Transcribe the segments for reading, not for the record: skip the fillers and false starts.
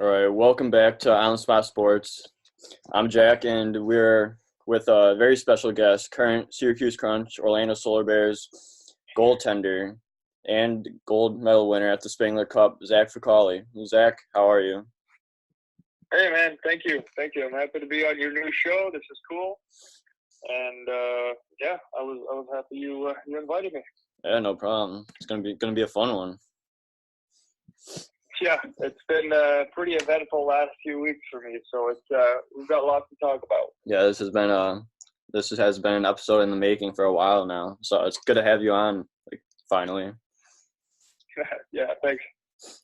All right, welcome back to On the Spot Sports. I'm Jack, and we're with a very special guest, current Syracuse Crunch, Orlando Solar Bears goaltender and gold medal winner at the Spengler Cup, Zach Fucale. Zach, how are you? Hey man, thank you. I'm happy to be on your new show. This is cool, and yeah, I was happy you invited me. Yeah, no problem. It's gonna be a fun one. Yeah, it's been pretty eventful last few weeks for me, so it's we've got lots to talk about. Yeah, this has been an episode in the making for a while now, so it's good to have you on, finally. Yeah, thanks.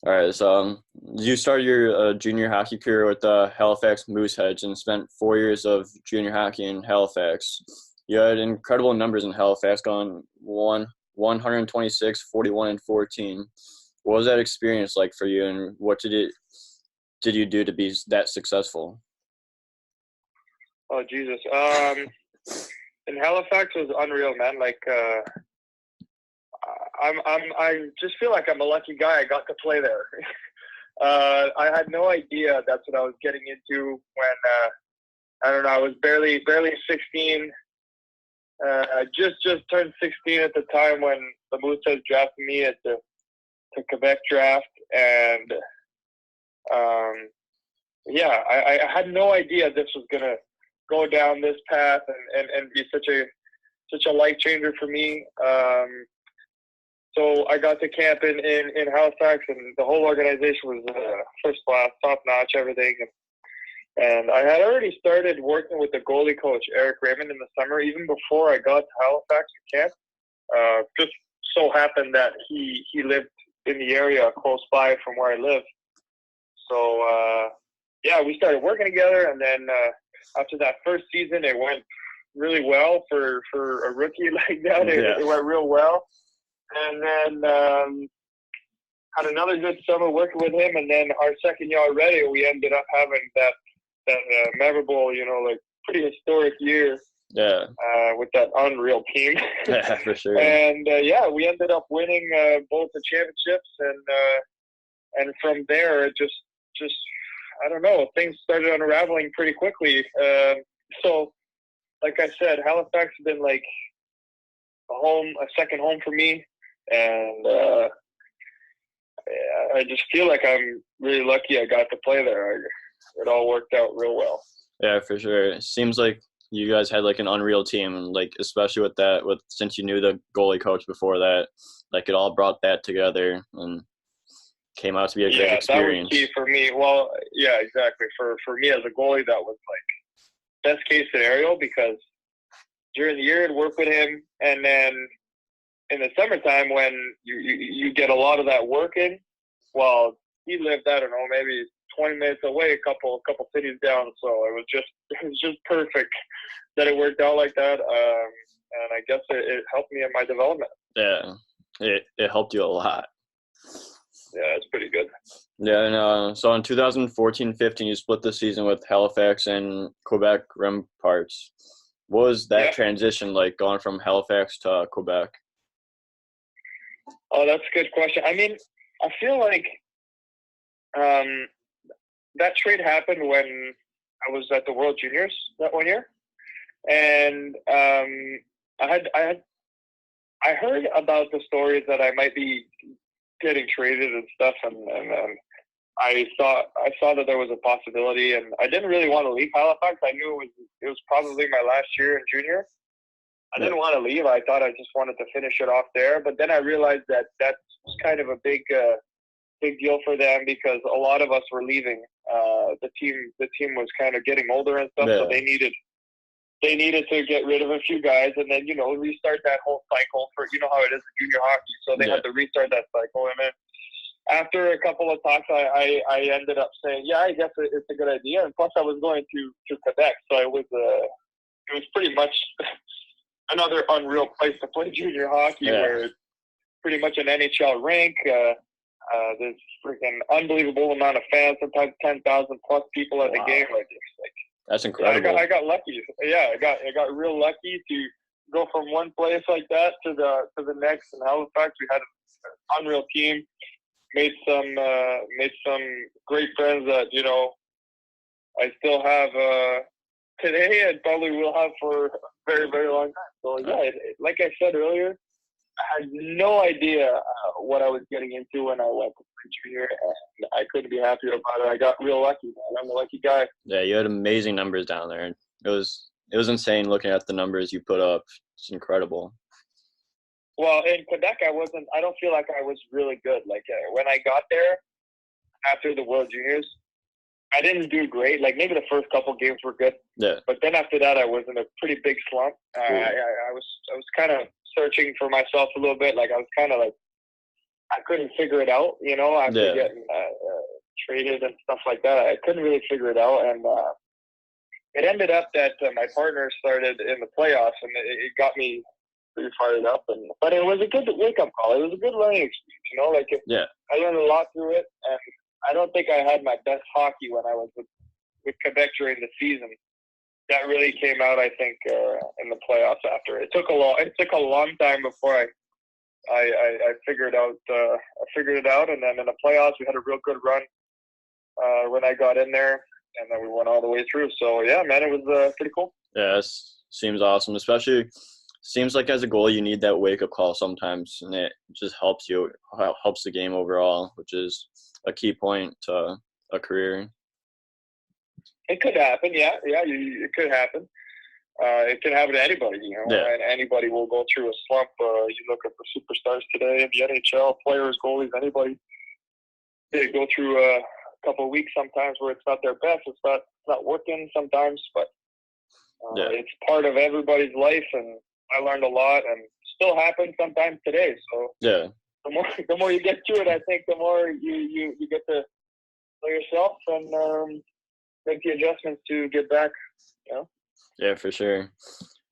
All right, so you started your junior hockey career with the Halifax Mooseheads and spent 4 years of junior hockey in Halifax. You had incredible numbers in Halifax, going 126, 41, and 14. What was that experience like for you, and what did you do to be that successful? Oh Jesus, in Halifax was unreal, man. Like I just feel like I'm a lucky guy. I got to play there. I had no idea that's what I was getting into when I don't know. I was barely 16. Just turned 16 at the time when the Mooseheads drafted me at the Quebec draft, and yeah, I had no idea this was gonna go down this path and be such a life changer for me. So I got to camp in Halifax, and the whole organization was first class, top notch, everything. And I had already started working with the goalie coach, Eric Raymond, in the summer, even before I got to Halifax to camp. Just so happened that he lived in the area close by from where I live. So, yeah, we started working together. And then after that first season, it went really well for a rookie like that. It went real well. And then had another good summer working with him. And then our second year already, we ended up having that memorable, like pretty historic year. Yeah. With that unreal team. Yeah, for sure. And yeah, we ended up winning both the championships, and from there it just I don't know, things started unraveling pretty quickly. So, like I said, Halifax has been like a second home for me, and I just feel like I'm really lucky I got to play there. It all worked out real well. Yeah, for sure. It seems like you guys had like an unreal team, and like especially since you knew the goalie coach before that, like it all brought that together and came out to be a great experience. That was key for me. Well, yeah, exactly. For me as a goalie, that was like best case scenario, because during the year I'd work with him, and then in the summertime when you get a lot of that work in, well, he lived, I don't know, maybe 20 minutes away, a couple cities down. So it was just perfect that it worked out like that. And I guess it helped me in my development. Yeah, it helped you a lot. Yeah, it's pretty good. Yeah, and so in 2014-15, you split the season with Halifax and Quebec Remparts. What was that transition like, going from Halifax to Quebec? Oh, that's a good question. I mean, I feel like that trade happened when I was at the World Juniors that one year, and I heard about the stories that I might be getting traded and stuff, and I saw that there was a possibility, and I didn't really want to leave Halifax. I knew it was probably my last year in junior. I didn't want to leave. I thought I just wanted to finish it off there, but then I realized that was kind of a big deal for them, because a lot of us were leaving. The team was kind of getting older and stuff, so they needed to get rid of a few guys, and then restart that whole cycle for how it is in junior hockey. So they had to restart that cycle, and then after a couple of talks, I ended up saying, yeah, I guess it's a good idea. And plus, I was going to Quebec, so it was pretty much another unreal place to play junior hockey, where it's pretty much an NHL rink. There's freaking unbelievable amount of fans, sometimes 10,000 plus people at the game. That's incredible. I got lucky. Yeah, I got real lucky to go from one place like that to the next. In Halifax, we had an unreal team. made some great friends that I still have today and probably will have for a very, very long time. So yeah, like I said earlier, I had no idea what I was getting into when I went to junior, and I couldn't be happier about it. I got real lucky, man. I'm a lucky guy. Yeah, you had amazing numbers down there. It was insane looking at the numbers you put up. It's incredible. Well, in Quebec, I don't feel like I was really good. Like when I got there after the World Juniors, I didn't do great. Like maybe the first couple games were good. Yeah. But then after that, I was in a pretty big slump. I was kind of searching for myself a little bit. Like I was kind of like, I couldn't figure it out, after getting traded and stuff like that. I couldn't really figure it out. And it ended up that my partner started in the playoffs, and it got me pretty fired up. But it was a good wake-up call. It was a good learning experience, I learned a lot through it. And I don't think I had my best hockey when I was with Quebec during the season. That really came out, I think, in the playoffs after. It took a long time before I figured it out, and then in the playoffs we had a real good run when I got in there, and then we went all the way through. So yeah, man, it was pretty cool. Yeah, it seems awesome. Especially, seems like as a goalie you need that wake up call sometimes, and it just helps the game overall, which is a key point to a career. It could happen, it could happen. It can happen to anybody, and anybody will go through a slump. You look at the superstars today in the NHL, players, goalies, anybody. They go through a couple of weeks sometimes where it's not their best. It's not working sometimes, but it's part of everybody's life, and I learned a lot, and still happens sometimes today. So the more you get to it, I think the more you get to know yourself and make the adjustments to get back. Yeah, for sure.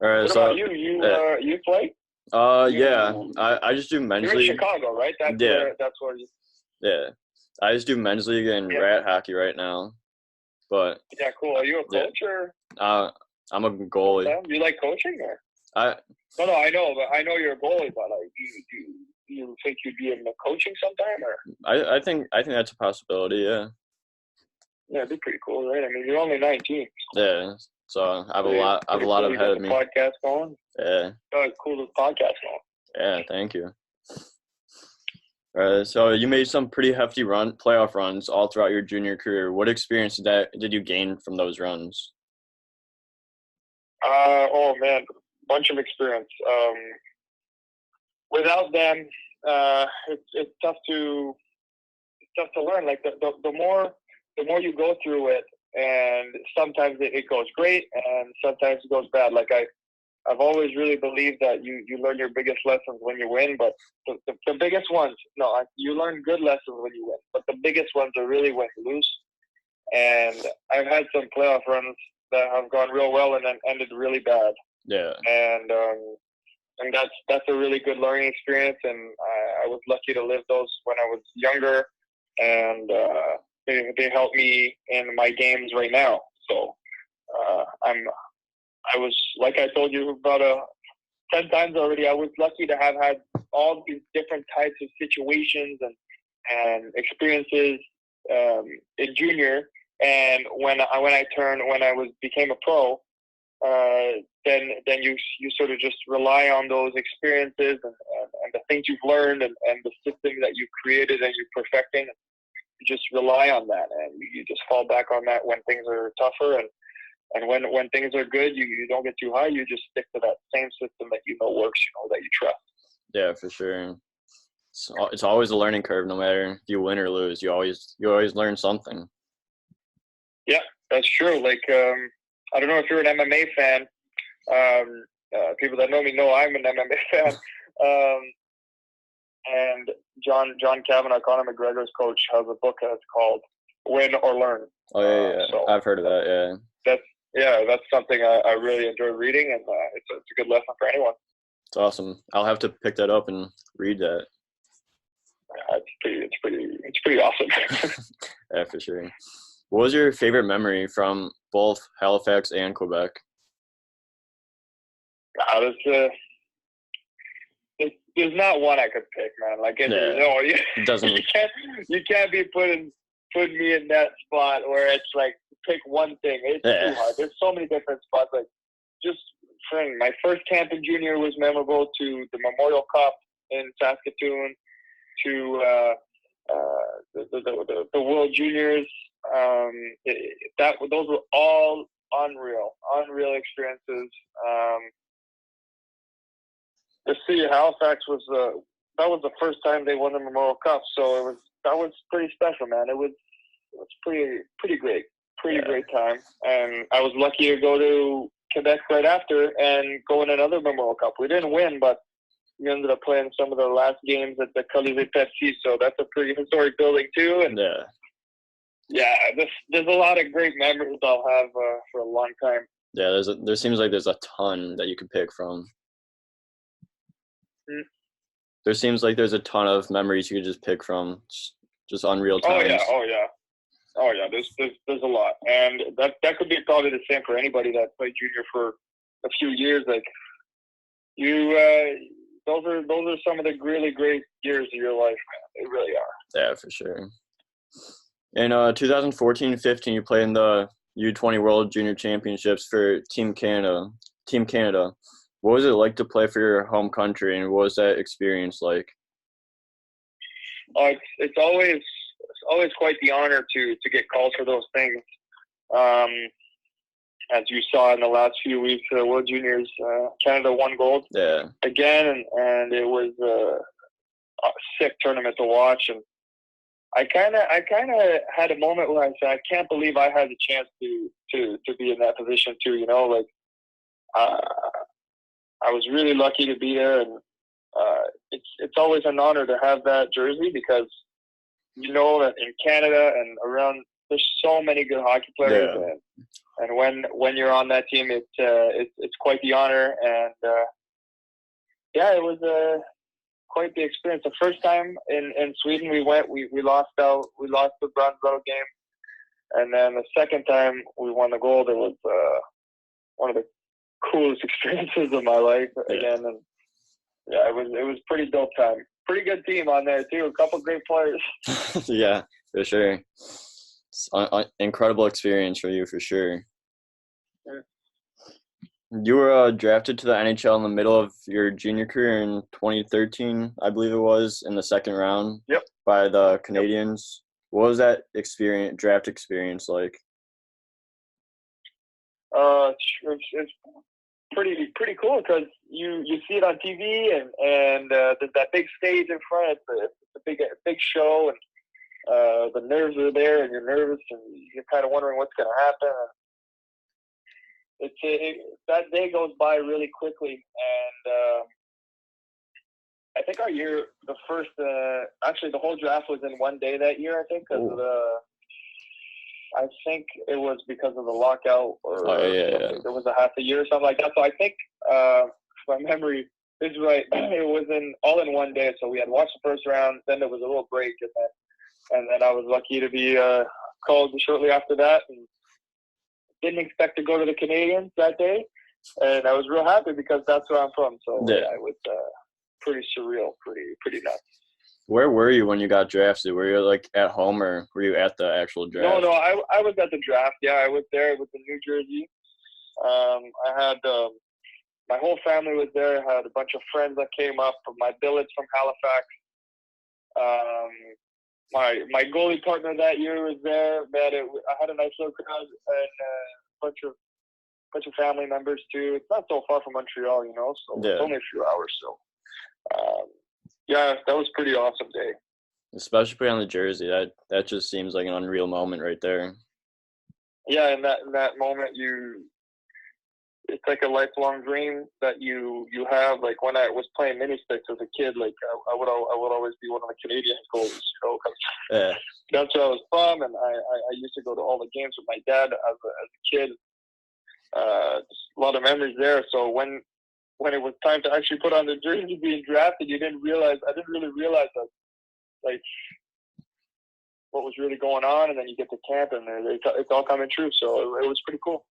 All right. What about you? You play? I just do men's You're league. in Chicago, right? That's where you. Yeah, I just do men's league and rat hockey right now. But yeah, cool. Are you a coach or? I'm a goalie. You like coaching or? No, I know, but I know you're a goalie. But like, do you think you'd be in the coaching sometime or? I think that's a possibility. Yeah. Yeah, it'd be pretty cool, right? I mean, you're only 19. Yeah. So I have a lot ahead of me. Podcast going. Yeah. Oh, cool, the podcast going. Yeah, thank you. So you made some pretty hefty playoff runs all throughout your junior career. What experience did you gain from those runs? Oh man, bunch of experience. Without them, it's tough to learn. Like the more you go through it, and sometimes it goes great, and sometimes it goes bad. Like I've always really believed that you learn your biggest lessons when you win, but the biggest ones, you learn good lessons when you win, but the biggest ones are really when you lose. And I've had some playoff runs that have gone real well and then ended really bad. Yeah. And that's a really good learning experience, and I was lucky to live those when I was younger, and they help me in my games right now. So I was, like I told you about 10 times already, I was lucky to have had all these different types of situations and experiences in junior. And when I became a pro, then you sort of just rely on those experiences and the things you've learned and the system that you've created and you're perfecting. You just rely on that, and you just fall back on that when things are tougher. And when things are good, you don't get too high. You just stick to that same system that works, that you trust. Yeah, for sure. It's always a learning curve. No matter if you win or lose, you always learn something. Yeah, that's true. Like I don't know if you're an MMA fan. People that know me know I'm an MMA fan. And John Kavanagh, Conor McGregor's coach, has a book that's called Win or Learn. Oh yeah. So I've heard of that. Yeah. That's something I really enjoy reading, and it's a good lesson for anyone. It's awesome. I'll have to pick that up and read that. Yeah, it's pretty awesome. Yeah, for sure. What was your favorite memory from both Halifax and Quebec? there's not one I could pick, man. Like, it doesn't. You can't be putting me in that spot where it's like pick one thing. It's too hard. There's so many different spots. Like, just my first camp in junior was memorable. To the Memorial Cup in Saskatoon, to the World Juniors. Those were all unreal experiences. The city of Halifax was the first time they won the Memorial Cup, so that was pretty special, man. It was pretty great, great time, and I was lucky to go to Quebec right after and go in another Memorial Cup. We didn't win, but we ended up playing some of the last games at the Colisée Pepsi, so that's a pretty historic building too. And there's a lot of great memories I'll have for a long time. Yeah, there seems like there's a ton that you could pick from. There seems like there's a ton of memories you could just pick from, just unreal times. Oh yeah. There's a lot, and that could be probably the same for anybody that played junior for a few years. Like those are some of the really great years of your life, man. They really are. Yeah, for sure. In 2014-15, you played in the U20 World Junior Championships for Team Canada. What was it like to play for your home country, and what was that experience like? It's always quite the honor to get called for those things. As you saw in the last few weeks, World Juniors, Canada won gold again, and it was a sick tournament to watch. And I kind of had a moment where I said, I can't believe I had the chance to be in that position too. You know, like I was really lucky to be there, and it's always an honor to have that jersey, because you know that in Canada and around, there's so many good hockey players, and when you're on that team, it's quite the honor. And it was quite the experience. The first time in Sweden we lost the bronze medal game, and then the second time we won the gold. It was one of the coolest experiences of my life again, and it was pretty dope time. Pretty good team on there too. A couple great players. Yeah, for sure. It's incredible experience for you, for sure. Yeah. You were drafted to the NHL in the middle of your junior career in 2013, I believe it was, in the second round. Yep. By the Canadiens. What was that draft experience like? It's pretty cool, because you see it on TV, and there's that big stage in front. It's a big show, and the nerves are there, and you're nervous, and you're kind of wondering what's going to happen. That day goes by really quickly, and I think our year, actually the whole draft was in one day that year. I think I think it was because of the lockout, or there was a half a year or something like that. So I think, if my memory is right, it was all in one day. So we had watched the first round, then there was a little break, and then I was lucky to be called shortly after that, and didn't expect to go to the Canadiens that day, and I was real happy because that's where I'm from. So it was pretty surreal, pretty nuts. Where were you when you got drafted? Were you like at home, or were you at the actual draft? No, I was at the draft. Yeah, I was there with the New Jersey. I had my whole family was there. I had a bunch of friends that came up from my billets from Halifax. My goalie partner that year was there. I had a nice little crowd, and a bunch of family members too. It's not so far from Montreal, you know, so it's only a few hours. So, that was a pretty awesome day. Especially on the jersey, that just seems like an unreal moment right there. Yeah, in that moment, it's like a lifelong dream that you have. Like when I was playing mini sticks as a kid, like I would always be one of the Canadian goalies, you know, because that's where I was from, and I used to go to all the games with my dad as a kid. Just a lot of memories there. So when it was time to actually put on the jersey being drafted, I didn't really realize that, like, what was really going on, and then you get to camp, and it's all coming true. So it was pretty cool.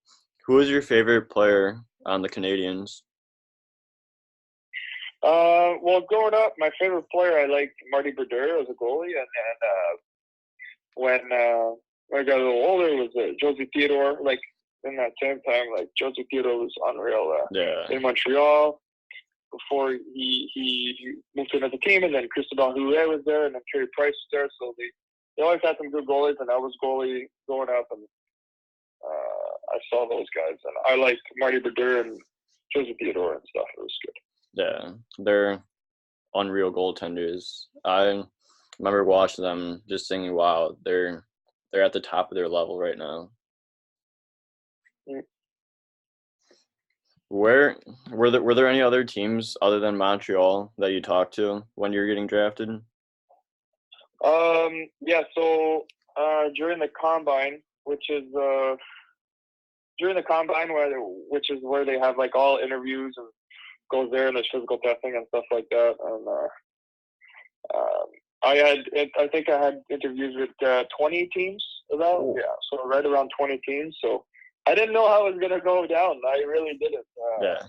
Who was your favorite player on the Canadiens? Well, growing up, my favorite player, I liked Marty Brodeur as a goalie, and when I got a little older, it was Josie Theodore. Like in that same time, like Josie Theodore was unreal Yeah. in Montreal before he moved to another team, and then Cristobal Huet was there, and then Carey Price was there. So they always had some good goalies, and I was goalie growing up, and I saw those guys, and I liked Marty Brodeur and Josie Theodore and stuff. It was good. Yeah, they're unreal goaltenders. I remember watching them, just thinking, "Wow, they're at the top of their level right now." Mm. Where were there any other teams other than Montreal that you talked to when you were getting drafted? Yeah. So during the combine, which is where they have like all interviews and goes there and there's physical testing and stuff like that. And I think I had interviews with 20 teams about. Cool. Yeah, so right around 20 teams. So I didn't know how it was gonna go down. I really didn't. Yeah.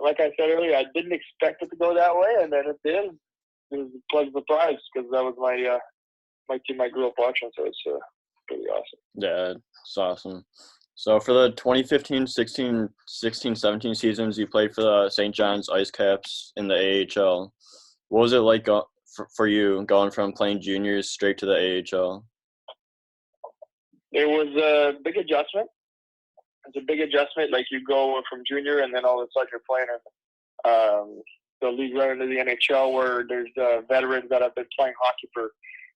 Like I said earlier, I didn't expect it to go that way, and then it did. It was a pleasant surprise because that was my team I grew up watching, so it's pretty awesome. Yeah, it's awesome. So for the 2015-16, 16-17 seasons, you played for the St. John's Ice Caps in the AHL. What was it like for you going from playing juniors straight to the AHL? It was a big adjustment. It's a big adjustment. Like you go from junior, and then all of a sudden you're playing in the league right into the NHL, where there's veterans that have been playing hockey for,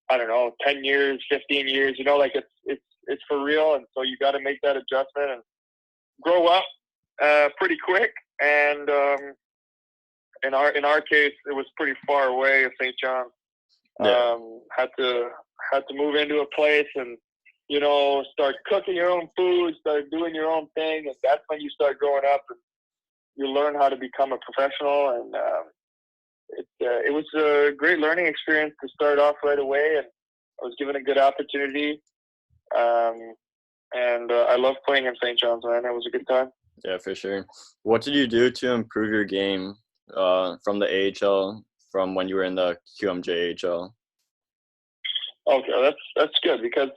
I don't know, 10 years, 15 years. You know, like it's for real, and so you got to make that adjustment and grow up pretty quick. And in our case, it was pretty far away of St. John's. Yeah. Had to move into a place and, you know, start cooking your own food, start doing your own thing, and that's when you start growing up and you learn how to become a professional. And it was a great learning experience to start off right away, and I was given a good opportunity. And I love playing in St. John's, man. It was a good time. Yeah, for sure. What did you do to improve your game from the AHL from when you were in the QMJHL? Okay, that's good because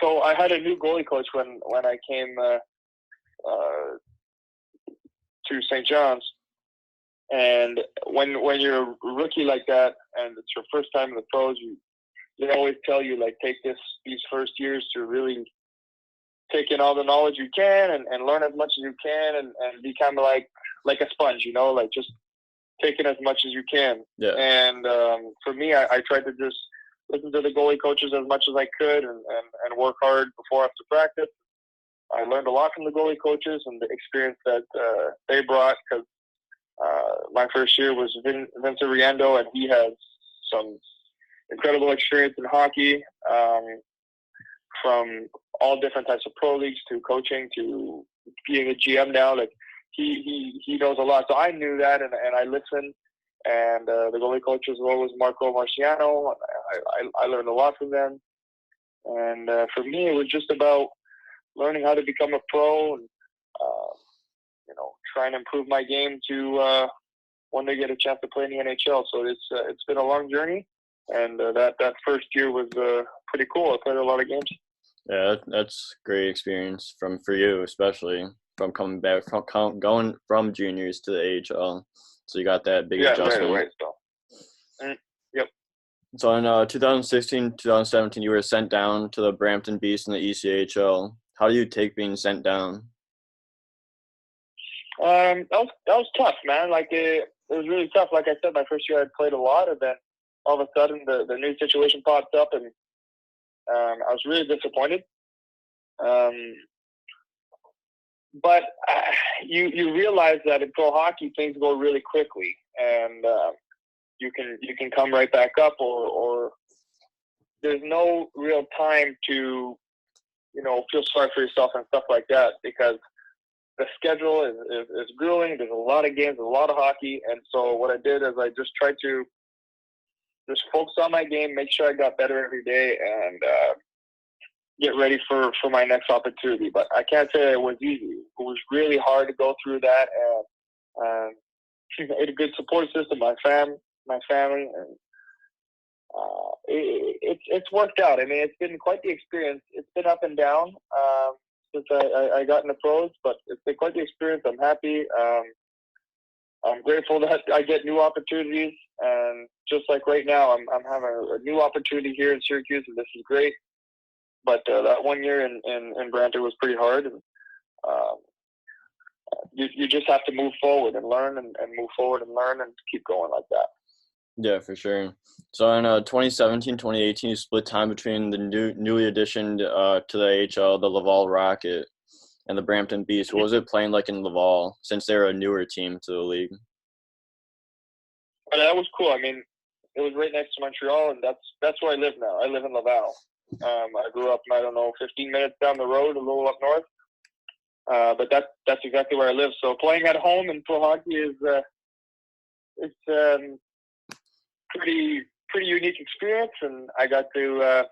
so I had a new goalie coach when I came to St. John's, and when you're a rookie like that and it's your first time in the pros, they always tell you like take these first years to really take in all the knowledge you can and learn as much as you can and be kind of like a sponge, you know, like just take in as much as you can. Yeah. And for me, I tried to just listen to the goalie coaches as much as I could and work hard before after practice. I learned a lot from the goalie coaches and the experience that they brought because my first year was Vincent Riendo, and he has some incredible experience in hockey, from all different types of pro leagues to coaching to being a GM now. Like he knows a lot. So I knew that, and I listened. And the goalie coach as well was Marco Marciano. I learned a lot from them. And for me, it was just about learning how to become a pro and, you know, trying to improve my game to one day get a chance to play in the NHL. So it's been a long journey. And that first year was pretty cool. I played a lot of games. Yeah, that's great experience for you, especially from coming back from going from juniors to the AHL. So you got that big adjustment. Right. So, yep. So in 2016, 2017, you were sent down to the Brampton Beast in the ECHL. How do you take being sent down? That was tough, man. Like it was really tough. Like I said, my first year I played a lot, and then all of a sudden the new situation popped up, and I was really disappointed. But you realize that in pro hockey things go really quickly, and you can come right back up, or there's no real time to, you know, feel sorry for yourself and stuff like that, because the schedule is grueling. There's a lot of games, a lot of hockey, and so what I did is I just tried to just focus on my game, make sure I got better every day, and get ready for my next opportunity. But I can't say it was easy. It was really hard to go through that, and a good support system, my family, and it's worked out. I mean, it's been quite the experience. It's been up and down since I got in the pros, but it's been quite the experience. I'm happy. I'm grateful that I get new opportunities, and just like right now, I'm having a new opportunity here in Syracuse, and this is great. But that 1 year in Brampton was pretty hard, and you just have to move forward and learn, and move forward and learn, and keep going like that. Yeah, for sure. So in 2017, 2018, you split time between the newly additioned to the AHL, the Laval Rocket, and the Brampton Beast. What was it playing like in Laval, since they're a newer team to the league? But that was cool. I mean, it was right next to Montreal, and that's where I live now. I live in Laval. I grew up, 15 minutes down the road, a little up north. But that's exactly where I live. So playing at home in pro hockey is it's pretty unique experience, and I got to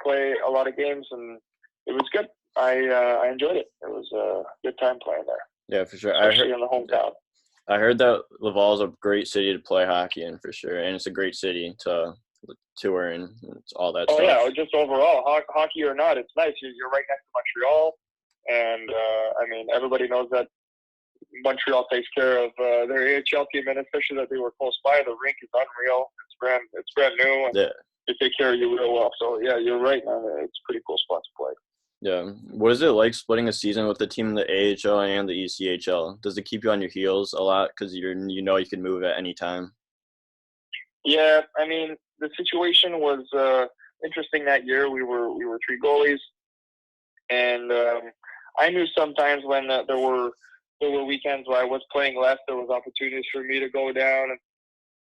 play a lot of games, and it was good. I enjoyed it. It was a good time playing there. Yeah, for sure. Especially in the hometown. I heard that Laval is a great city to play hockey in, for sure, and it's a great city to tour in. It's all that stuff. Yeah, just overall, hockey or not, it's nice. You're right next to Montreal, and I mean, everybody knows that Montreal takes care of their AHL team, and especially that they were close by. The rink is unreal. It's brand new, and they take care of you real well. So yeah, you're right, man. It's a pretty cool spot to play. Yeah. What is it like splitting a season with the team in the AHL and the ECHL? Does it keep you on your heels a lot because you can move at any time? Yeah, I mean, the situation was interesting that year. We were 3 goalies, and I knew sometimes when there were weekends where I was playing less, there was opportunities for me to go down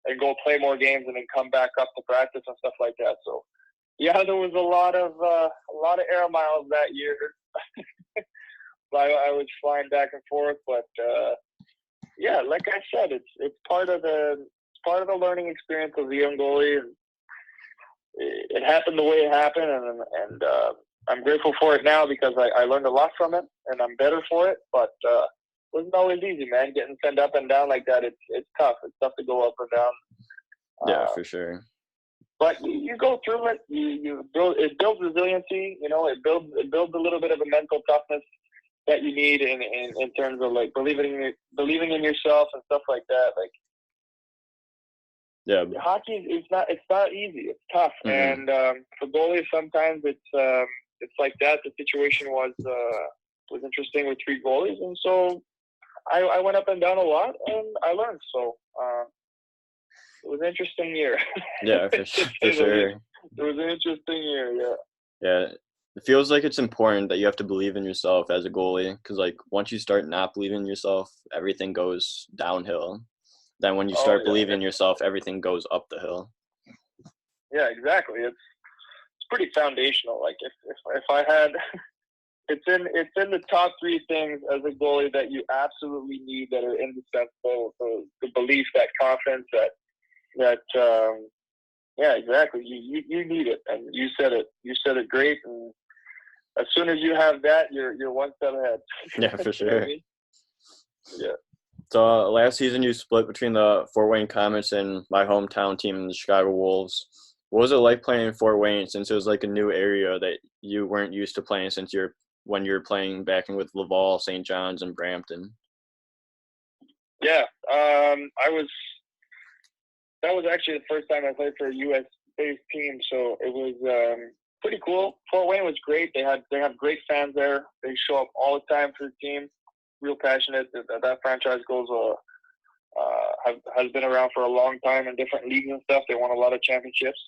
and go play more games and then come back up to practice and stuff like that. So yeah, there was a lot of air miles that year. I was flying back and forth, but yeah, like I said, it's part of the learning experience of the young goalie, and it happened the way it happened, and I'm grateful for it now because I learned a lot from it, and I'm better for it. But it wasn't always easy, man. Getting sent up and down like that, it's tough. It's tough to go up or down. Yeah, for sure. But you go through it. It builds resiliency. It builds a little bit of a mental toughness that you need in terms of like believing in yourself and stuff like that. Like, yeah, hockey it's not easy. It's tough, and for goalies sometimes it's like that. The situation was interesting with 3 goalies, and so I went up and down a lot, and I learned. So it was an interesting year. Yeah, for sure. It was an interesting year. Yeah. Yeah, it feels like it's important that you have to believe in yourself as a goalie, because like once you start not believing in yourself, everything goes downhill. Then when you start believing in yourself, everything goes up the hill. Yeah, exactly. It's pretty foundational. Like if I had, it's in the top 3 things as a goalie that you absolutely need, that are indispensable. So the belief, that confidence, that yeah, exactly. You need it, and you said it great. And as soon as you have that, you're one step ahead. Yeah, for sure. You know what I mean? Yeah. So last season you split between the Fort Wayne Comets and my hometown team, the Chicago Wolves. What was it like playing in Fort Wayne, since it was like a new area that you weren't used to playing when you're playing back in with Laval, St. John's, and Brampton? Yeah, that was actually the first time I played for a U.S.-based team, so it was pretty cool. Fort Wayne was great. They have great fans there. They show up all the time for the team. Real passionate. That franchise has been around for a long time in different leagues and stuff. They won a lot of championships.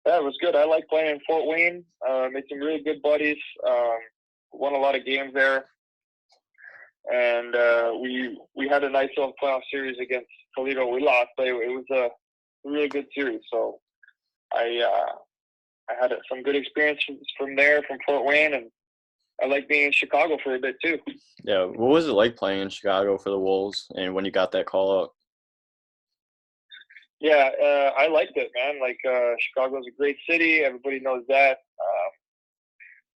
Yeah, it was good. I like playing in Fort Wayne. Made some really good buddies. Won a lot of games there. And we had a nice little playoff series against Toledo. We lost, but it was a really good series. So I had some good experiences from there, from Fort Wayne, and I like being in Chicago for a bit too. Yeah, what was it like playing in Chicago for the Wolves, and when you got that call up? Yeah, I liked it, man. Like Chicago's a great city. Everybody knows that.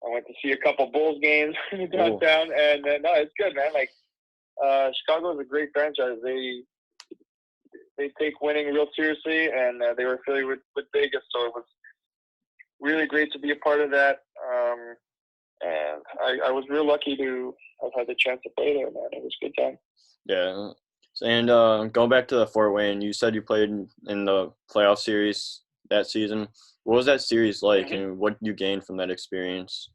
I went to see a couple Bulls games downtown, and no, it's good, man. Like Chicago is a great franchise. They take winning real seriously, and they were affiliated with Vegas, so it was really great to be a part of that. And I was real lucky to have had the chance to play there, man. It was a good time. Yeah. And going back to the Fort Wayne, you said you played in the playoff series that season. What was that series like, and what did you gain from that experience?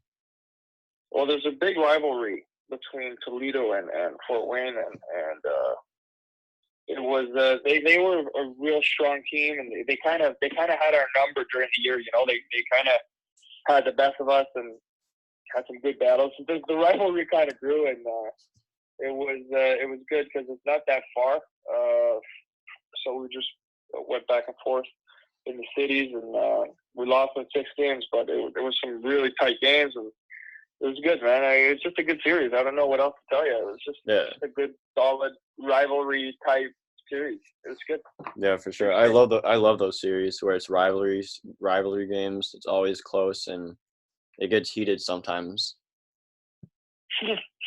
Well, there's a big rivalry between Toledo and Fort Wayne, and it was they were a real strong team, and they kind of had our number during the year. You know, they kind of had the best of us and had some good battles. The rivalry kind of grew, and it was good because it's not that far. So we just went back and forth in the cities, and we lost in 6 games, but it was some really tight games, and it was good, man. It's just a good series. I don't know what else to tell you. It was just a good, solid rivalry type series. It was good. Yeah, for sure. I love those series where it's rivalry games. It's always close, and it gets heated sometimes.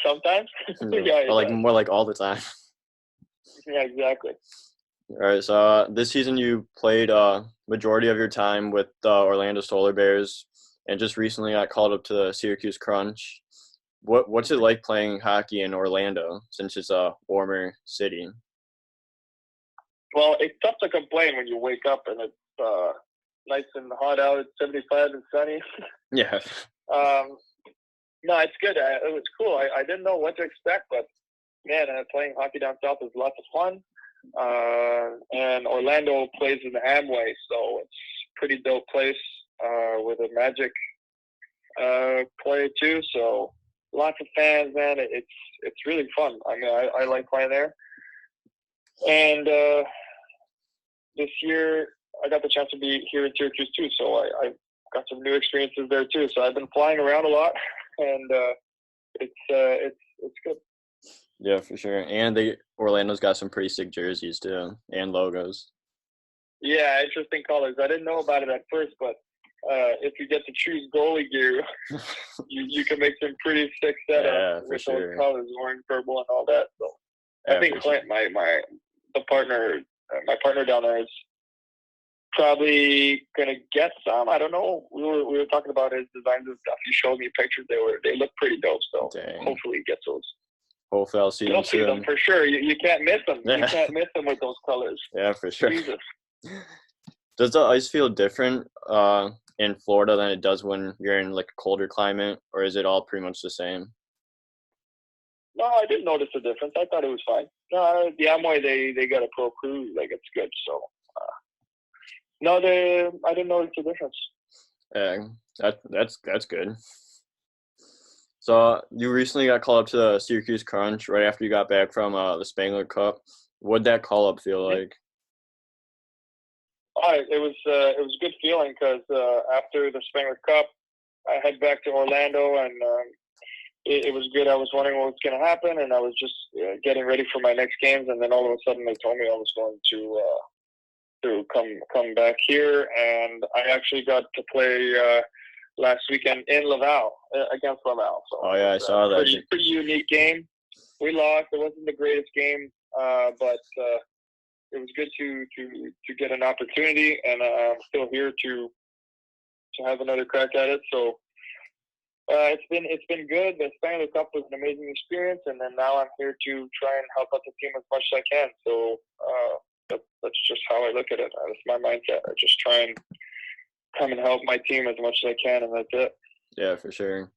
Sometimes? Yeah, but more like all the time. Yeah, exactly. All right, so this season you played majority of your time with the Orlando Solar Bears, and just recently got called up to the Syracuse Crunch. What's it like playing hockey in Orlando, since it's a warmer city? Well, it's tough to complain when you wake up and it's nice and hot out. It's 75 and sunny. Yeah. No, it's good. It was cool. I didn't know what to expect, but man, playing hockey down south is lots of fun. And Orlando plays in the Amway, so it's a pretty dope place with a Magic play too. So lots of fans, man. It's really fun. I mean, I like playing there. And this year I got the chance to be here in Syracuse too, so I got some new experiences there too. So I've been flying around a lot, and it's good. Yeah, for sure. And Orlando's got some pretty sick jerseys too, and logos. Yeah, interesting colors. I didn't know about it at first, but if you get to choose goalie gear, you can make some pretty sick setups with those colors, orange, purple, and all that. So I think Clint, my partner down there, is probably gonna get some. I don't know. We were talking about his designs and stuff. He showed me pictures. They look pretty dope. So hopefully he gets those. Hopefully I'll see them soon. You'll see them for sure. You can't miss them. You can't miss them with those colors. Yeah, for sure. Jesus. Does the ice feel different in Florida than it does when you're in like a colder climate, or is it all pretty much the same? No, I didn't notice a difference. I thought it was fine. No, the Amway, they got a pro crew. Like, it's good. So, no, I didn't notice a difference. Yeah, that's good. So you recently got called up to the Syracuse Crunch right after you got back from the Spengler Cup. What'd that call up feel like? It was a good feeling because after the Spengler Cup, I head back to Orlando, and it was good. I was wondering what was going to happen, and I was just getting ready for my next games, and then all of a sudden they told me I was going to come back here, and I actually got to play last weekend in Laval against Laval. So I saw that. Pretty unique game. We lost. It wasn't the greatest game, but it was good to get an opportunity, and I'm still here to have another crack at it. So it's been good. The Spengler Cup was an amazing experience, and then now I'm here to try and help out the team as much as I can. So that's just how I look at it. That's my mindset. I just try and come and help my team as much as I can, and that's it. Yeah, for sure.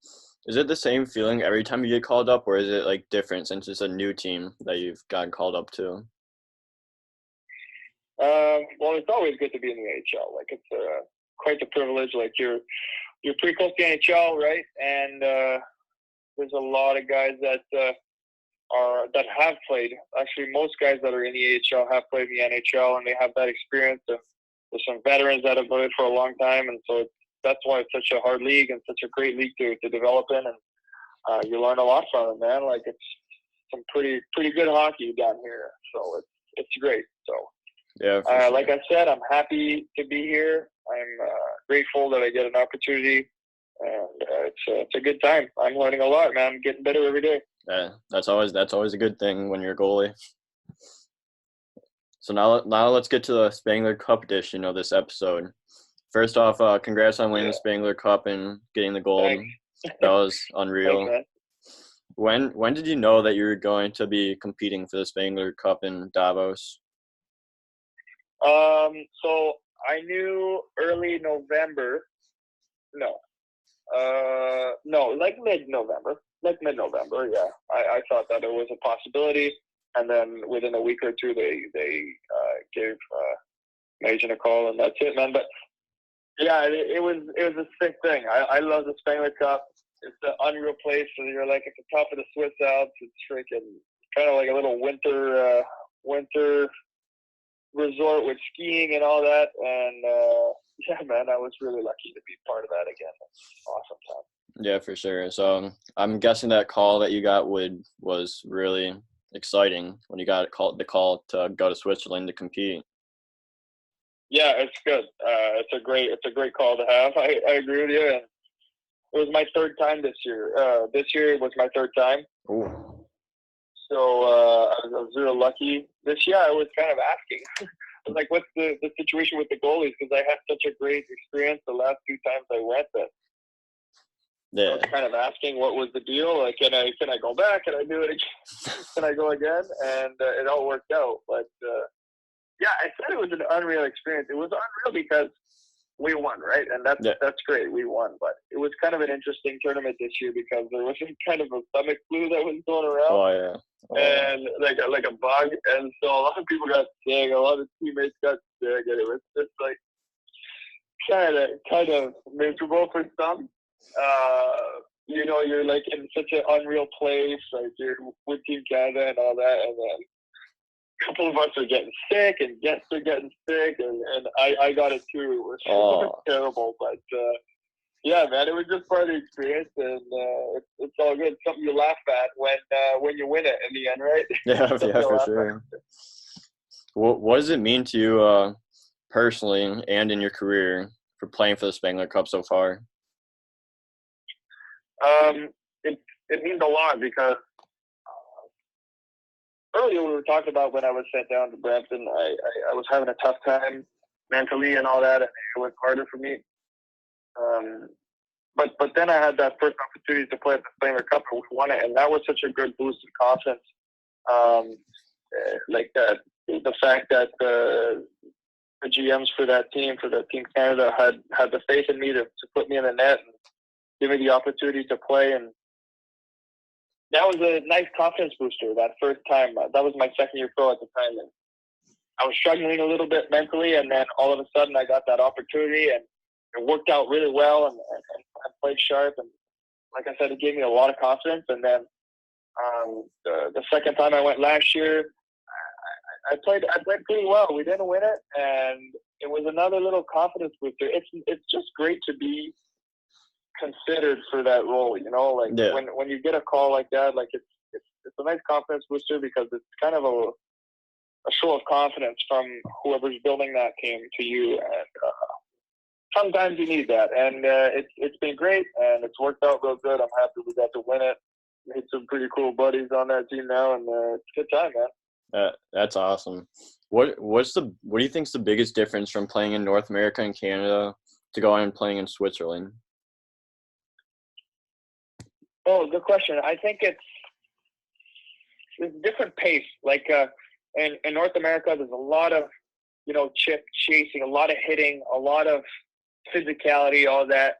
Is it the same feeling every time you get called up, or is it like different since it's a new team that you've gotten called up to? Well, it's always good to be in the NHL. Like, it's quite the privilege. Like, you're pretty close to the NHL, right? And there's a lot of guys that have played. Actually, most guys that are in the AHL have played in the NHL, and they have that experience. There's some veterans that have played for a long time, and so that's why it's such a hard league and such a great league to develop in. And you learn a lot from it, man. Like, it's some pretty good hockey down here. So it's great. So. Yeah, for sure. Like I said, I'm happy to be here. I'm grateful that I get an opportunity, and it's a good time. I'm learning a lot, man. I'm getting better every day. That's always a good thing when you're a goalie. So now let's get to the Spengler Cup edition of this episode. First off, congrats on winning the Spengler Cup and getting the gold. Thanks. That was unreal. Thanks, When did you know that you were going to be competing for the Spengler Cup in Davos? So I knew early November. Like mid-November. Yeah, I thought that it was a possibility, and then within a week or two, they gave my agent a call, and that's it, man. But yeah, it was a sick thing. I love the Spengler Cup. It's an unreal place. So you're like at the top of the Swiss Alps. It's freaking kind of like a little winter resort with skiing and all that. And yeah, man, I was really lucky to be part of that again. Awesome time. Yeah, for sure. So I'm guessing that call that you got was really exciting when you got the call to go to Switzerland to compete. Yeah, it's good. It's a great call to have. I agree with you. And it was my third time this year. This year was my third time. Ooh. So I was real lucky. This year I was kind of asking, I was like, what's the situation with the goalies? Because I had such a great experience the last two times I went that. Yeah. I was kind of asking what was the deal. Like, can I go back? Can I do it again? Can I go again? And it all worked out. But yeah, I said it was an unreal experience. It was unreal because we won, right? And that's great. We won. But it was kind of an interesting tournament this year because there was kind of a stomach flu that was going around. Oh yeah. And like a bug, and so a lot of people got sick. A lot of teammates got sick, and it was just like kind of miserable for some. You're like in such an unreal place, like you're with Team Canada and all that, and then a couple of us are getting sick, and guests are getting sick, and I got it too. It was terrible, but yeah, man, it was just part of the experience, and it's all good. It's something you laugh at when you win it in the end, right? Yeah, for sure. What does it mean to you personally and in your career for playing for the Spengler Cup so far? It means a lot because earlier we were talking about when I was sent down to Brampton, I was having a tough time mentally and all that, and it was harder for me. But then I had that first opportunity to play at the Spengler Cup, and we won it, and that was such a good boost of confidence. Like that, the fact that the GMs for that team, for the Team Canada, had the faith in me to put me in the net and give me the opportunity to play, and that was a nice confidence booster. That first time, that was my second year pro at the time, and I was struggling a little bit mentally, and then all of a sudden I got that opportunity, and it worked out really well, and I played sharp, and like I said, it gave me a lot of confidence. And then the second time I went last year, I played pretty well. We didn't win it, and it was another little confidence booster. It's just great to be considered for that role, like when you get a call like that, like it's a nice confidence booster because it's kind of a show of confidence from whoever's building that team to you, and sometimes you need that, and it's been great, and it's worked out real good. I'm happy we got to win it. Made some pretty cool buddies on that team now, and it's a good time, man. That's awesome. What do you think is the biggest difference from playing in North America and Canada to going and playing in Switzerland? Oh, good question. I think it's a different pace. Like in North America, there's a lot of chip chasing, a lot of hitting, a lot of physicality, all that.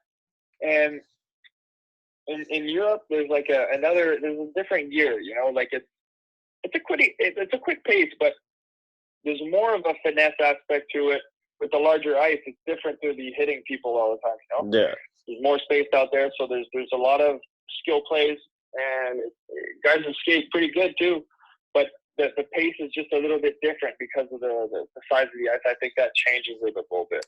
And in Europe, there's like there's a different gear. Like it's a quick pace, but there's more of a finesse aspect to it. With the larger ice, it's different to be hitting people all the time. Yeah. There's more space out there, so there's a lot of skill plays, and guys can skate pretty good too, but the pace is just a little bit different because of the size of the ice. I think that changes it a little bit.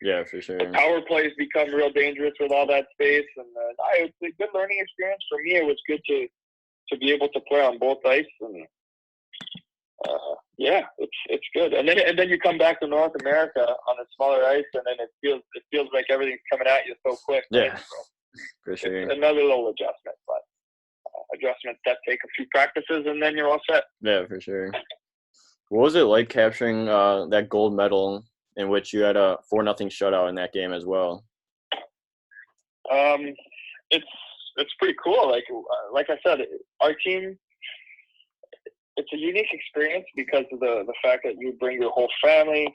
Yeah, for sure. The power plays become real dangerous with all that space, and it's a good learning experience for me. It was good to be able to play on both ice, and yeah, it's good. And then you come back to North America on a smaller ice, and then it feels like everything's coming at you so quick. Yeah. Right? So for sure. it's another little adjustment, but adjustments that take a few practices, and then you're all set. Yeah, for sure. What was it like capturing that gold medal in which you had a 4-0 shutout in that game as well? It's pretty cool. Like I said, our team, it's a unique experience because of the fact that you bring your whole family.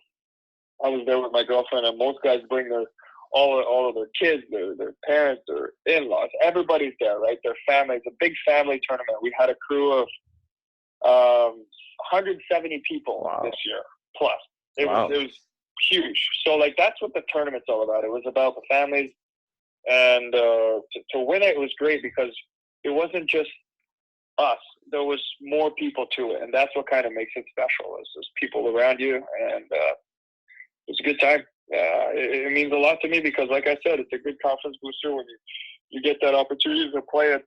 I was there with my girlfriend, and most guys bring all of their kids, their parents, their in-laws. Everybody's there, right? Their family. It's a big family tournament. We had a crew of 170 people this year plus. It was huge. So that's what the tournament's all about. It was about the families, and to win it was great because it wasn't just us. There was more people to it, and that's what kind of makes it special. Is there's people around you, and it's a good time. It means a lot to me because, like I said, it's a good confidence booster when you get that opportunity to play at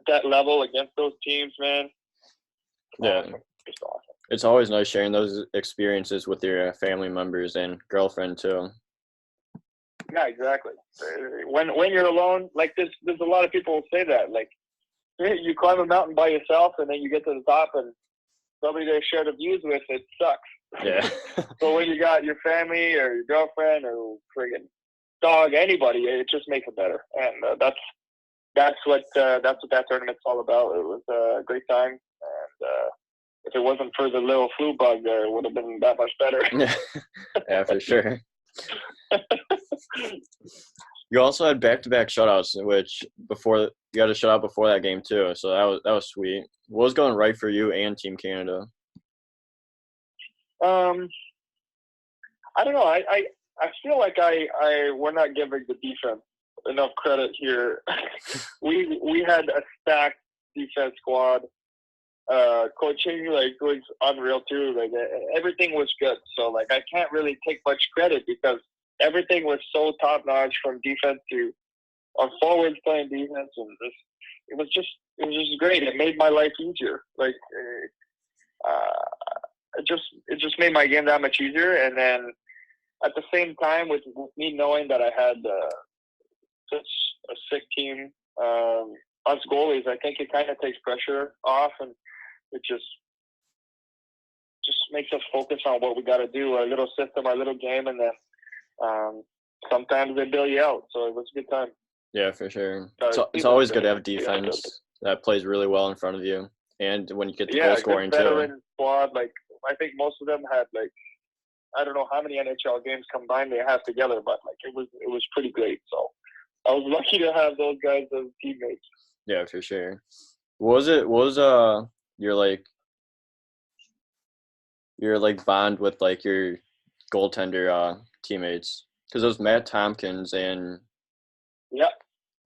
that level against those teams, man. Awesome. Just awesome. It's always nice sharing those experiences with your family members and girlfriend too. Yeah, exactly. When you're alone, there's a lot of people who say that. You climb a mountain by yourself, and then you get to the top, and somebody to share the views with, it sucks. Yeah. So when you got your family or your girlfriend or friggin' dog, anybody, it just makes it better. And that's what that tournament's all about. It was a great time, and if it wasn't for the little flu bug, it would have been that much better. Yeah, for sure. You also had back-to-back shutouts, which you got a shutout before that game too. So that was sweet. What was going right for you and Team Canada? I don't know. I feel like we're not giving the defense enough credit here. we had a stacked defense squad. Coaching was unreal too. Everything was good. So I can't really take much credit because everything was so top notch from defense to our forwards playing defense, and it was just great. It made my life easier. It just made my game that much easier. And then at the same time, with me knowing that I had such a sick team, us goalies, I think it kind of takes pressure off, and it just makes us focus on what we got to do, our little system, our little game, and then sometimes they bail you out. So it was a good time. Yeah, for sure. It's always good to have defense that plays really well in front of you, and when you get the goal scoring too. Veteran squad. I think most of them had I don't know how many NHL games combined they have together, but it was pretty great. So I was lucky to have those guys as teammates. Yeah, for sure. What was your bond with your goaltender teammates? Because it was Matt Tompkins and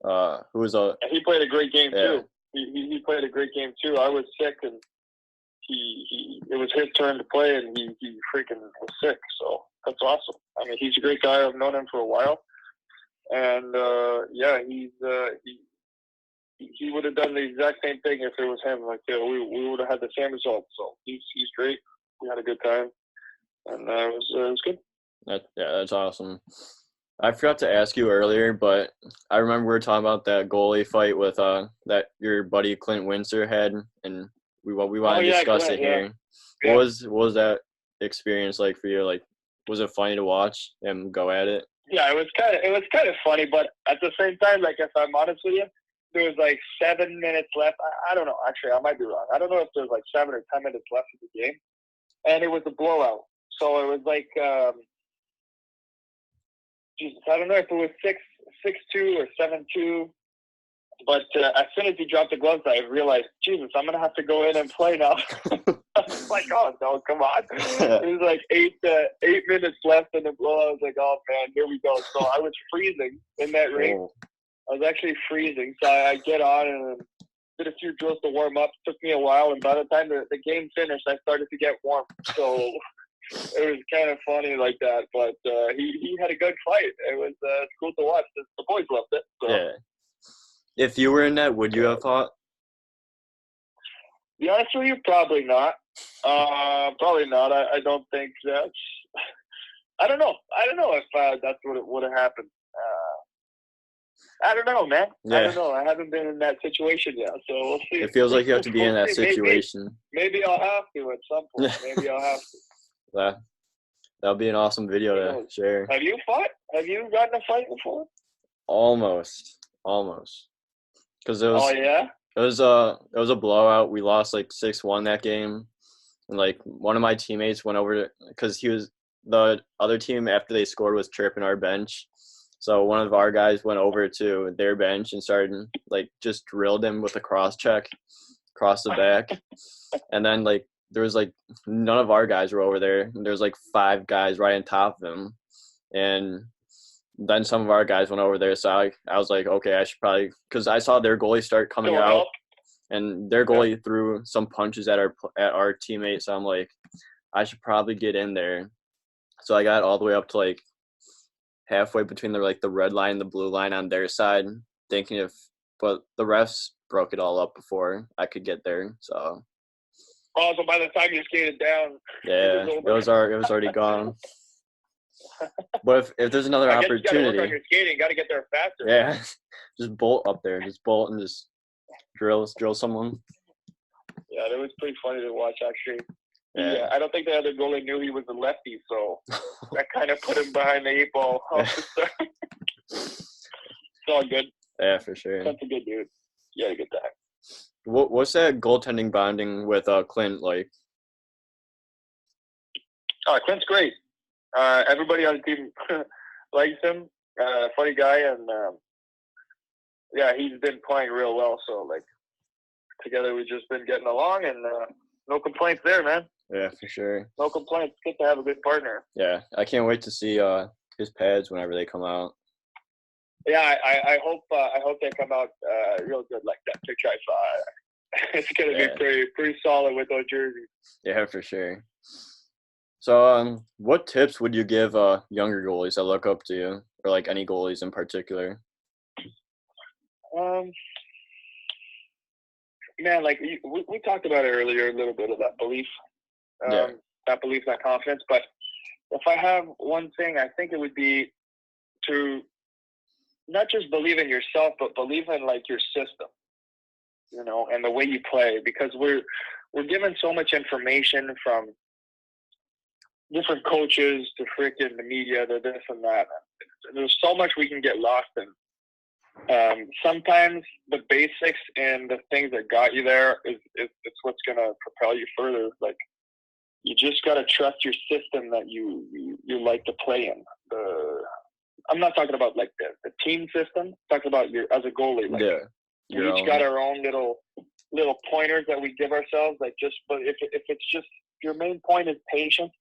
who was he played a great game too. He played a great game too. I was sick, and it was his turn to play, and he freaking was sick. So that's awesome. I mean, he's a great guy. I've known him for a while, and he would have done the exact same thing if it was him. We would have had the same results. So he's great. We had a good time, and it was good. That's awesome. I forgot to ask you earlier, but I remember we were talking about that goalie fight with that your buddy Clint Windsor had, and we want to discuss Clint, it here. Yeah. What was that experience like for you? Was it funny to watch him go at it? Yeah, it was kind of funny, but at the same time, if I'm honest with you, there was 7 minutes left. I don't know. Actually, I might be wrong. I don't know if there was 7 or 10 minutes left of the game, and it was a blowout. So it was Jesus, I don't know if it was 6-2 or 7-2, but as soon as he dropped the gloves, I realized, Jesus, I'm gonna have to go in and play now. I was like, oh no, come on! It was 8 minutes left in the blowout. I was like, oh man, here we go. So I was freezing in that ring. I was actually freezing. So I get on and did a few drills to warm up. It took me a while, and by the time the game finished, I started to get warm. So it was kind of funny like that, but he had a good fight. It was cool to watch. The boys loved it. So. Yeah. If you were in that, would you have fought? To be honest with you, probably not. Probably not. I don't think that's. I don't know. I don't know if that's what it would have happened. I don't know, man. Yeah. I don't know. I haven't been in that situation yet, so we'll see. It feels like you have to be in that see. situation. Maybe I'll have to at some point. Maybe I'll have to. Yeah. That'll be an awesome video to share. Have you fought? Have you gotten a fight before? Almost. Because it was. Oh yeah. It was a blowout. We lost like 6-1 that game, and like one of my teammates went over because the other team after they scored was chirping our bench, so one of our guys went over to their bench and started like just drilled him with a cross check across the back, and then like there was like none of our guys were over there. There's like 5 guys right on top of him, and then some of our guys went over there. So I was like, okay, I should probably, because I saw their goalie start coming out, and their goalie threw some punches at our teammate. So I'm like, I should probably get in there. So I got all the way up to like halfway between the red line and the blue line on their side, thinking but the refs broke it all up before I could get there. So. Oh, so by the time you skated down, yeah, it was already gone. But if there's another opportunity, you gotta work on your skating. Got to get there faster. Yeah, just bolt up there. Just bolt and just drill someone. Yeah, that was pretty funny to watch actually. Yeah, I don't think the other goalie knew he was a lefty, so that kind of put him behind the 8 ball. It's all good. Yeah, for sure. That's a good dude. You gotta get that. What's that goaltending bonding with Clint like? Oh, Clint's great. Everybody on the team likes him. Funny guy, and yeah, he's been playing real well. So like together, we've just been getting along, and no complaints there, man. Yeah, for sure. No complaints. Good to have a good partner. Yeah, I can't wait to see his pads whenever they come out. Yeah, I hope they come out real good like that picture I saw. It's gonna be pretty solid with those jerseys. Yeah, for sure. So, what tips would you give younger goalies that look up to you, or like any goalies in particular? Man, like we talked about it earlier, a little bit of that belief, that confidence. But if I have one thing, I think it would be to not just believe in yourself, but believe in like your system, and the way you play, because we're given so much information from different coaches to freaking the media, the this and that. There's so much we can get lost in. Sometimes the basics and the things that got you there is what's going to propel you further. Like, you just got to trust your system that you like to play in. I'm not talking about like the team system. I'm talking about as a goalie. Like, we each got our own little pointers that we give ourselves. Like, but if it's just your main point is patience,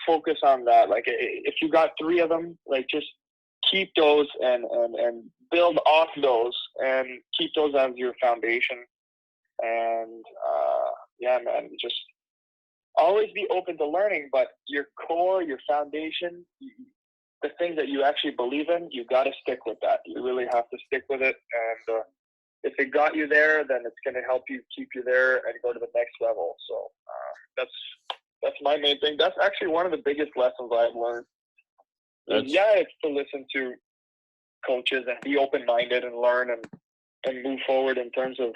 focus on that. Like, if you got 3 of them, like, just keep those and build off those and keep those as your foundation. And man, just always be open to learning, but your core, your foundation, the things that you actually believe in, you got to stick with that. You really have to stick with it. And if it got you there, then it's going to help you keep you there and go to the next level. So that's my main thing. That's actually one of the biggest lessons I've learned. It's to listen to coaches and be open-minded and learn and move forward in terms of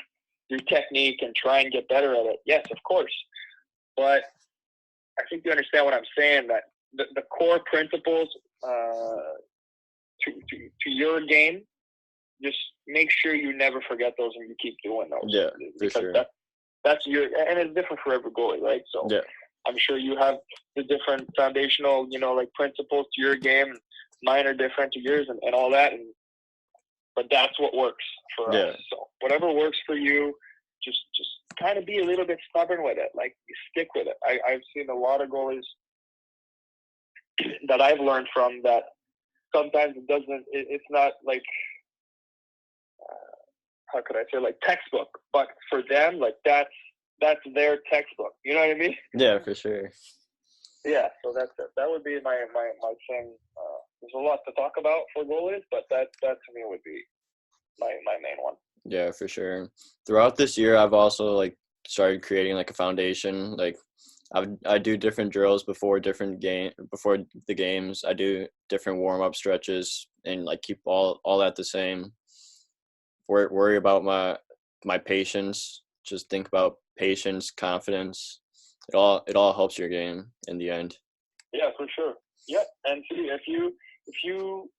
your technique and try and get better at it. Yes, of course. But I think you understand what I'm saying, that the core principles to your game, just make sure you never forget those and you keep doing those. Yeah, for sure. That's and it's different for every goalie, right? So I'm sure you have the different foundational, like principles to your game. Mine are different to yours and all that. But that's what works for us. So whatever works for you, just kind of be a little bit stubborn with it. Like, you stick with it. I've seen a lot of goalies that I've learned from that sometimes it's not like, how could I say, like textbook, but for them, like that's their textbook. You know what I mean? Yeah, for sure. Yeah, so that's it. That would be my thing. There's a lot to talk about for goalies, but that to me would be my main one. Yeah, for sure. Throughout this year, I've also like started creating like a foundation. Like, I do different drills before the games. I do different warm up stretches and like keep all that the same. worry about my patience. Just think about patience, confidence. It all helps your game in the end. Yeah, for sure. Yeah, and see if you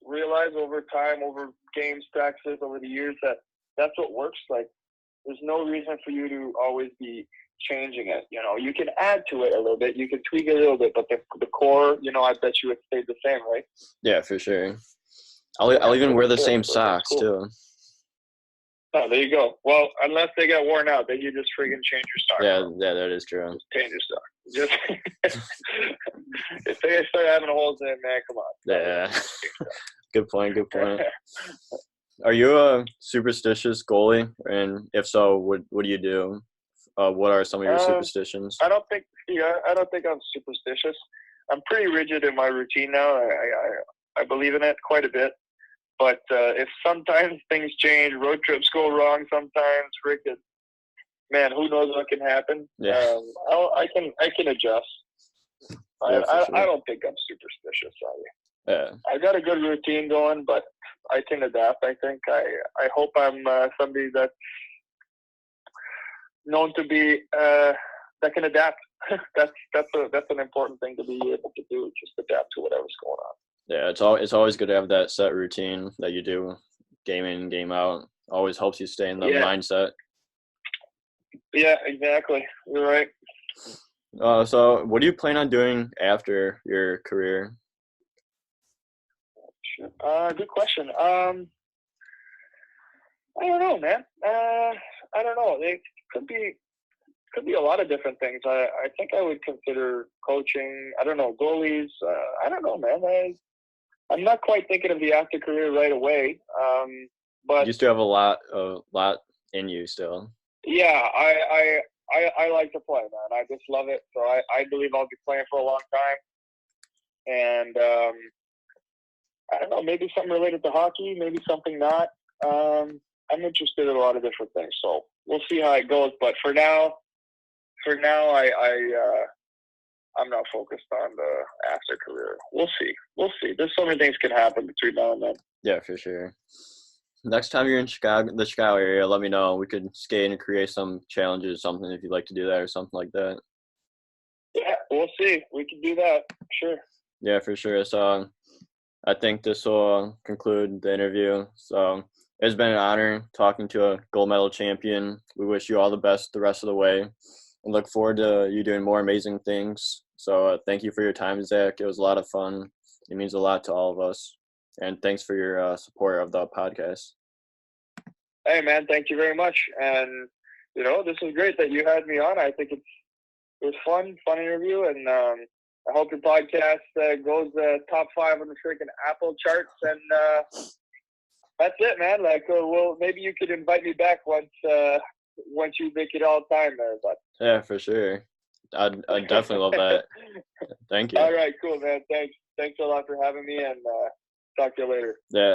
realize over time, over games, practices, over the years that that's what works. Like, there's no reason for you to always be changing it. You know, you can add to it a little bit, you can tweak it a little bit, but the core, you know, I bet you it stayed the same, right? Yeah, for sure. Yeah, I'll even so wear the that's it. same So that's socks cool. too. Oh, there you go. Well, unless they get worn out, then you just freaking change your stock. Yeah, that is true. Just change your stock. Just if they start having holes in it, man, come on. Yeah. Good point. Are you a superstitious goalie? And if so, what do you do? What are some of your superstitions? I don't think I'm superstitious. I'm pretty rigid in my routine now. I believe in it quite a bit. But if sometimes things change, road trips go wrong sometimes, freaking, man, who knows what can happen? Yeah. I can adjust. Yeah, for sure. I don't think I'm superstitious, sorry. Yeah. I got a good routine going, but I can adapt. I think I hope I'm somebody that's known to be that can adapt. that's an important thing to be able to do. Just adapt to whatever's going on. Yeah, it's always good to have that set routine that you do, game in, game out. Always helps you stay in the mindset. Yeah, exactly. You're right. So what do you plan on doing after your career? Good question. I don't know, man. I don't know. It could be a lot of different things. I think I would consider coaching. I don't know, goalies. I don't know, man. I'm not quite thinking of the actor career right away. But you still have a lot in you still. Yeah, I like to play, man. I just love it. So I believe I'll be playing for a long time. And I don't know, maybe something related to hockey, maybe something not. I'm interested in a lot of different things. So we'll see how it goes. But for now, I'm not focused on the after career. We'll see. There's so many things can happen between now and then. Yeah, for sure. Next time you're in the Chicago area, let me know. We could skate and create some challenges, something if you'd like to do that or something like that. Yeah, we'll see. We can do that. Sure. Yeah, for sure. So I think this will conclude the interview. So it's been an honor talking to a gold medal champion. We wish you all the best the rest of the way and look forward to you doing more amazing things. So thank you for your time, Zach. It was a lot of fun. It means a lot to all of us. And thanks for your support of the podcast. Hey, man, thank you very much. And, you know, this is great that you had me on. I think it was fun interview. And I hope your podcast goes top 5 on the freaking Apple charts. And that's it, man. Like, well, maybe you could invite me back once you make it all time there. But yeah, for sure. I'd definitely love that. Thank you. All right, cool, man. Thanks a lot for having me, and talk to you later. Yeah.